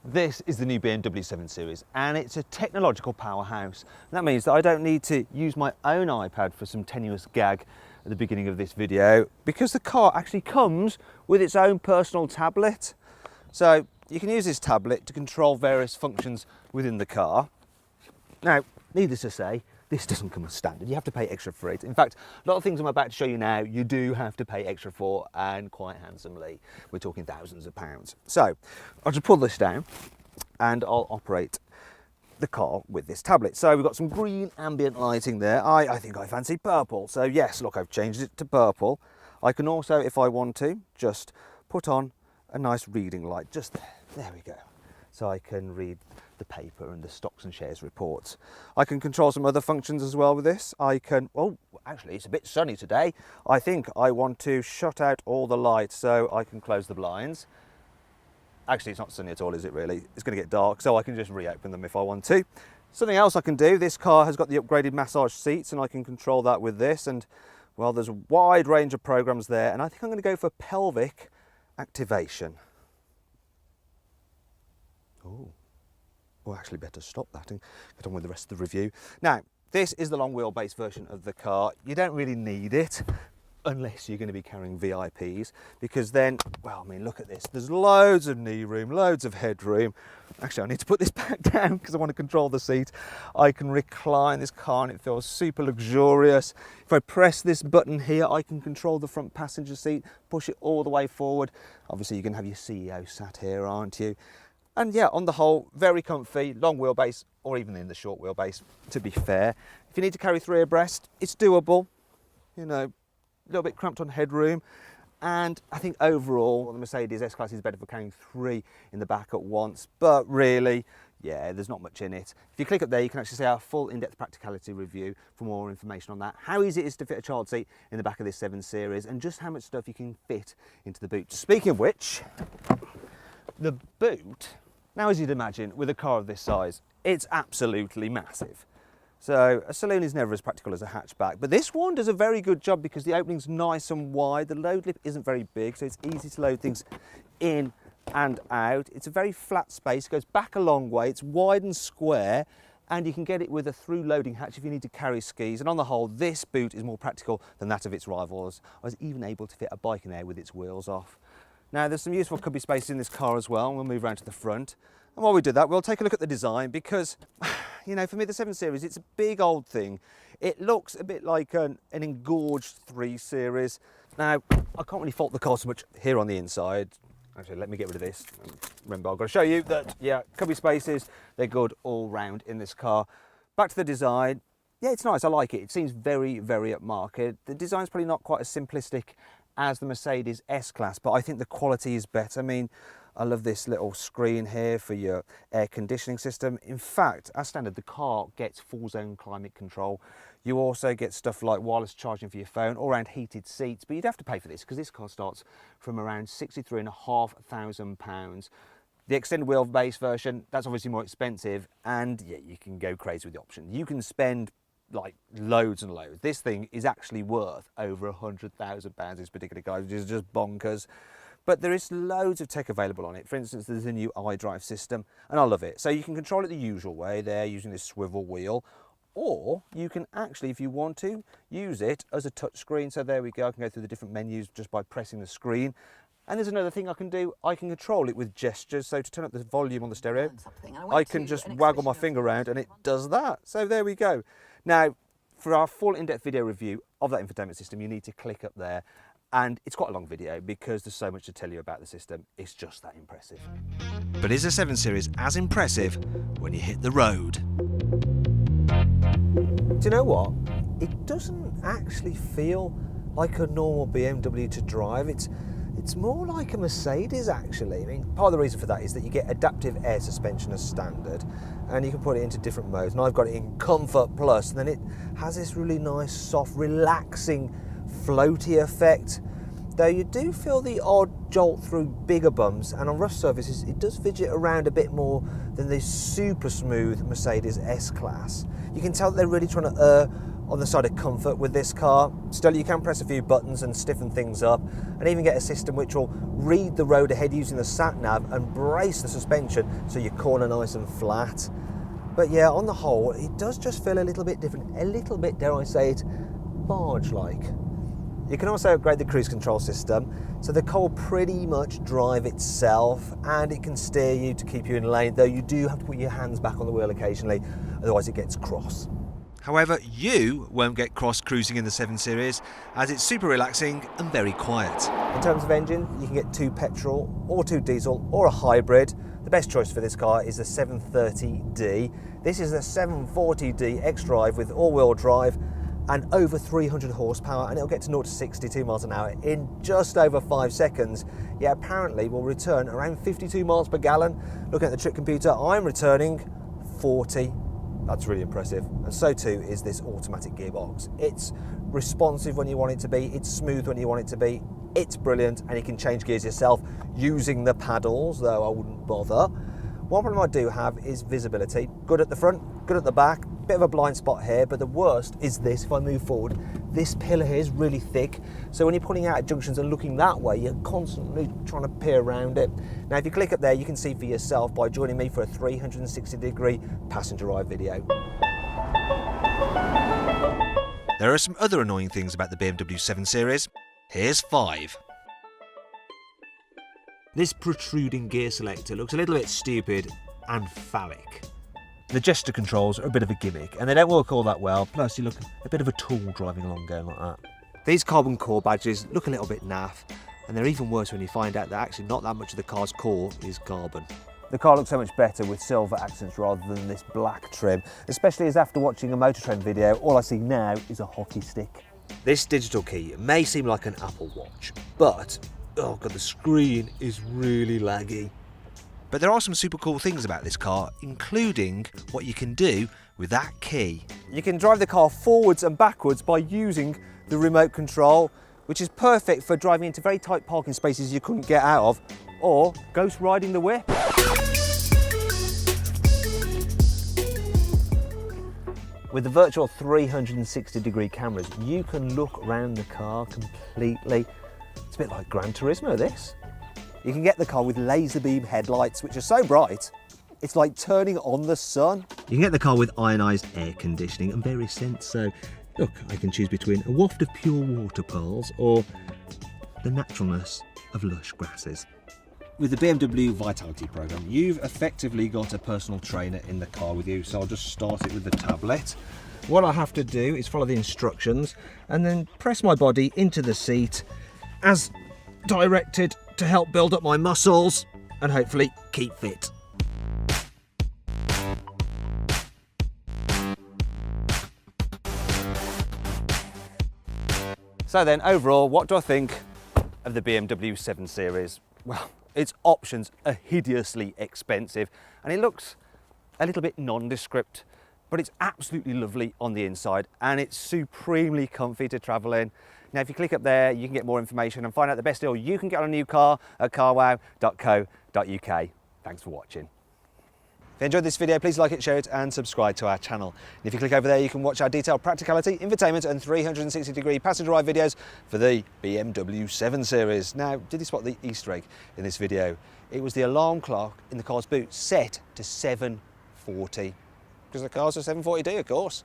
This is the new BMW 7 Series and it's a technological powerhouse. That means that I don't need to use my own iPad for some tenuous gag at the beginning of this video because the car actually comes with its own personal tablet. So you can use this tablet to control various functions within the car. Now, needless to say, this doesn't come as standard. You have to pay extra for it. In fact, a lot of things I'm about to show you now, you do have to pay extra for, and quite handsomely. We're talking thousands of pounds. So I'll just pull this down and I'll operate the car with this tablet. So we've got some green ambient lighting there. I think I fancy purple. So yes, look, I've changed it to purple. I can also, if I want to, just put on a nice reading light just there. There we go. So I can read the paper and the stocks and shares reports. I can control some other functions as well with this. I can, oh, actually it's a bit sunny today. I think I want to shut out all the lights so I can close the blinds. Actually, it's not sunny at all, is it really? It's going to get dark, so I can just reopen them if I want to. Something else I can do, this car has got the upgraded massage seats and I can control that with this. And well, there's a wide range of programs there. And I think I'm going to go for pelvic activation. Oh, well, actually better stop that and get on with the rest of the review. Now, this is the long wheelbase version of the car. You don't really need it unless you're going to be carrying VIPs, because then, well, I mean, look at this. There's loads of knee room, loads of headroom. Actually, I need to put this back down because I want to control the seat. I can recline this car and it feels super luxurious. If I press this button here, I can control the front passenger seat, push it all the way forward. Obviously, you can have your CEO sat here, aren't you? And yeah, on the whole, very comfy, long wheelbase, or even in the short wheelbase, to be fair. If you need to carry 3 abreast, it's doable. You know, a little bit cramped on headroom. And I think overall, the Mercedes S-Class is better for carrying 3 in the back at once. But really, yeah, there's not much in it. If you click up there, you can actually see our full in-depth practicality review for more information on that. How easy it is to fit a child seat in the back of this 7 Series, and just how much stuff you can fit into the boot. Speaking of which, the boot, now as you'd imagine, with a car of this size, it's absolutely massive. So a saloon is never as practical as a hatchback, but this one does a very good job because the opening's nice and wide, the load lip isn't very big, so it's easy to load things in and out. It's a very flat space, it goes back a long way, it's wide and square, and you can get it with a through loading hatch if you need to carry skis. And on the whole, this boot is more practical than that of its rivals. I was even able to fit a bike in there with its wheels off. Now, there's some useful cubby space in this car as well. We'll move around to the front. And while we do that, we'll take a look at the design because, you know, for me, the 7 Series, it's a big old thing. It looks a bit like an engorged 3 Series. Now, I can't really fault the car so much here on the inside. Actually, let me get rid of this. Remember, I've got to show you that, yeah, cubby spaces, they're good all round in this car. Back to the design. Yeah, it's nice. I like it. It seems very, very upmarket. The design's probably not quite as simplistic as the Mercedes S-Class, but I think the quality is better. I mean, I love this little screen here for your air conditioning system. In fact, as standard, the car gets full zone climate control. You also get stuff like wireless charging for your phone, all around heated seats, but you'd have to pay for this because this car starts from around £63,500. The extended wheelbase version, that's obviously more expensive, and yeah, you can go crazy with the option. You can spend like loads and loads. This thing is actually worth over £100,000, this particular car, which is just bonkers. But there is loads of tech available on it. For instance, there's a new iDrive system, and I love it. So you can control it the usual way there using this swivel wheel, or you can actually, if you want to, use it as a touch screen. So there we go, I can go through the different menus just by pressing the screen. And there's another thing I can do, I can control it with gestures. So to turn up the volume on the stereo, I can just waggle my finger around and it does that. So there we go. Now, for our full in-depth video review of that infotainment system, you need to click up there. And it's quite a long video because there's so much to tell you about the system. It's just that impressive. But is the 7 Series as impressive when you hit the road? Do you know what? It doesn't actually feel like a normal BMW to drive. It's more like a Mercedes, actually. I mean, part of the reason for that is that you get adaptive air suspension as standard, and you can put it into different modes. And I've got it in Comfort Plus, and then it has this really nice, soft, relaxing, floaty effect. though you do feel the odd jolt through bigger bumps, and on rough surfaces it does fidget around a bit more than the super smooth Mercedes S-Class. You can tell that they're really trying to err on the side of comfort with this car. Still, you can press a few buttons and stiffen things up, and even get a system which will read the road ahead using the sat-nav and brace the suspension so your corner nice and flat. But yeah, on the whole, it does just feel a little bit different, a little bit, dare I say it, barge-like. You can also upgrade the cruise control system, so the car will pretty much drive itself, and it can steer you to keep you in lane, though you do have to put your hands back on the wheel occasionally, otherwise it gets cross. However, you won't get cross cruising in the 7 Series, as it's super relaxing and very quiet. In terms of engine, you can get 2 petrol or 2 diesel or a hybrid. The best choice for this car is the 730D. This is a 740D X-Drive with all-wheel drive and over 300 horsepower, and it'll get to 0 to 62 miles an hour in just over 5 seconds. Yet apparently will return around 52 miles per gallon. Looking at the trip computer, I'm returning 40. That's really impressive. And so too is this automatic gearbox. It's responsive when you want it to be, it's smooth when you want it to be, it's brilliant, and you can change gears yourself using the paddles, though I wouldn't bother. One problem I do have is visibility. Good at the front, good at the back, bit of a blind spot here, but the worst is this. If I move forward, this pillar here is really thick, so when you're pulling out at junctions and looking that way, you're constantly trying to peer around it. Now if you click up there, you can see for yourself by joining me for a 360-degree passenger ride video. There are some other annoying things about the BMW 7 Series. Here's 5. This protruding gear selector looks a little bit stupid and phallic. The gesture controls are a bit of a gimmick, and they don't work all that well, plus you look a bit of a tool driving along going like that. These carbon core badges look a little bit naff, and they're even worse when you find out that actually not that much of the car's core is carbon. The car looks so much better with silver accents rather than this black trim, especially as after watching a Motor Trend video, all I see now is a hockey stick. This digital key may seem like an Apple Watch, but oh god, the screen is really laggy. But there are some super cool things about this car, including what you can do with that key. You can drive the car forwards and backwards by using the remote control, which is perfect for driving into very tight parking spaces you couldn't get out of, or ghost riding the whip. With the virtual 360-degree cameras, you can look around the car completely. It's a bit like Gran Turismo, this. You can get the car with laser beam headlights, which are so bright, it's like turning on the sun. You can get the car with ionised air conditioning and various scents, so look, I can choose between a waft of pure water pearls or the naturalness of lush grasses. With the BMW Vitality program, you've effectively got a personal trainer in the car with you, so I'll just start it with the tablet. What I have to do is follow the instructions and then press my body into the seat as directed to help build up my muscles and hopefully keep fit. So then, overall, what do I think of the BMW 7 Series? Well, its options are hideously expensive and it looks a little bit nondescript, but it's absolutely lovely on the inside and it's supremely comfy to travel in. Now, if you click up there, you can get more information and find out the best deal you can get on a new car at carwow.co.uk. Thanks for watching. If you enjoyed this video, please like it, share it and subscribe to our channel. And if you click over there, you can watch our detailed practicality, infotainment and 360-degree passenger ride videos for the BMW 7 Series. Now, did you spot the Easter egg in this video? It was the alarm clock in the car's boot set to 7:40, because the car's a 740D, of course.